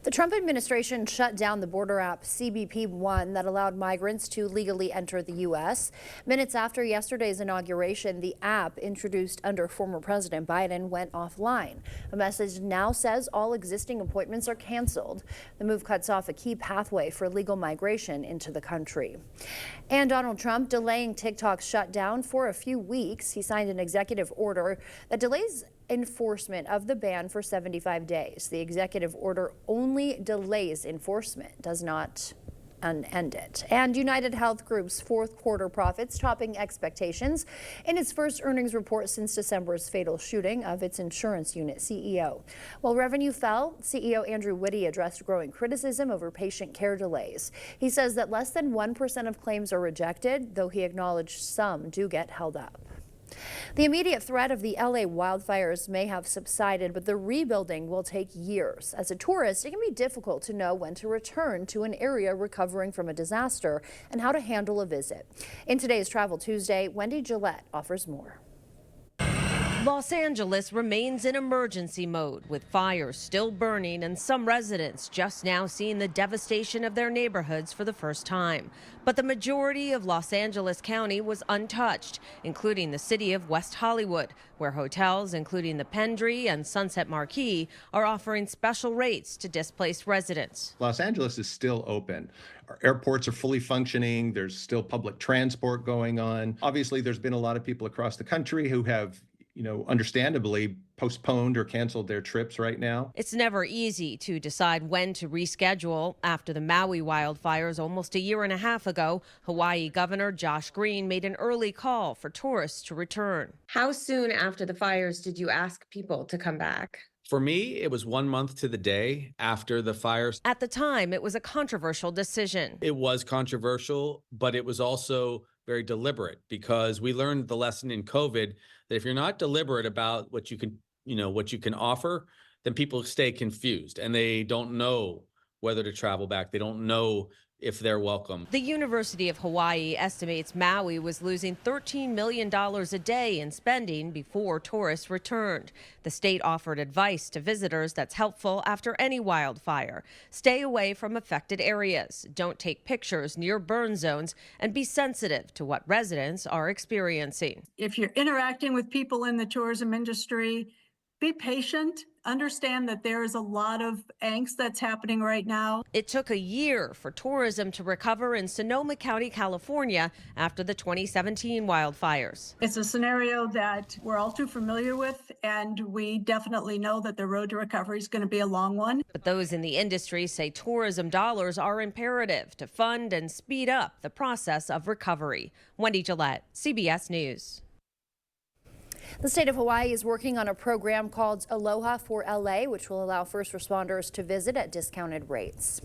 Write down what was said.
The Trump administration shut down the border app CBP One that allowed migrants to legally enter the U.S. Minutes after yesterday's inauguration, the app, introduced under former President Biden, went offline. A message now says all existing appointments are canceled. The move cuts off a key pathway for legal migration into the country. And Donald Trump delaying TikTok's shutdown for a few weeks. He signed an executive order that delays enforcement of the ban for 75 days. The executive order only delays enforcement, does not end it. And United Health Group's fourth quarter profits topping expectations in its first earnings report since December's fatal shooting of its insurance unit CEO. While revenue fell, CEO Andrew Whitty addressed growing criticism over patient care delays. He says that less than 1% of claims are rejected, though he acknowledged some do get held up. The immediate threat of the LA wildfires may have subsided, but the rebuilding will take years. As a tourist, it can be difficult to know when to return to an area recovering from a disaster and how to handle a visit. In today's Travel Tuesday, Wendy Gillette offers more. Los Angeles remains in emergency mode, with fires still burning and some residents just now seeing the devastation of their neighborhoods for the first time. But the majority of Los Angeles County was untouched, including the city of West Hollywood, where hotels, including the Pendry and Sunset Marquis, are offering special rates to displaced residents. Los Angeles is still open. Our airports are fully functioning. There's still public transport going on. Obviously, there's been a lot of people across the country who have understandably postponed or canceled their trips right now. It's never easy to decide when to reschedule. After the Maui wildfires almost a year and a half ago, Hawaii Governor Josh Green made an early call for tourists to return. How soon after the fires did you ask people to come back? For me, it was 1 month to the day after the fires. At the time, it was a controversial decision. It was controversial, but it was also very deliberate, because we learned the lesson in COVID that if you're not deliberate about what you can offer, then people stay confused and they don't know whether to travel back. They don't know if they're welcome. The University of Hawaii estimates Maui was losing $13 million a day in spending before tourists returned. The state offered advice to visitors that's helpful after any wildfire. Stay away from affected areas, don't take pictures near burn zones, and be sensitive to what residents are experiencing. If you're interacting with people in the tourism industry, be patient. Understand that there is a lot of angst that's happening right now. It took a year for tourism to recover in Sonoma County, California, after the 2017 wildfires. It's a scenario that we're all too familiar with, and we definitely know that the road to recovery is going to be a long one. But those in the industry say tourism dollars are imperative to fund and speed up the process of recovery. Wendy Gillette, CBS News. The state of Hawaii is working on a program called Aloha for LA, which will allow first responders to visit at discounted rates.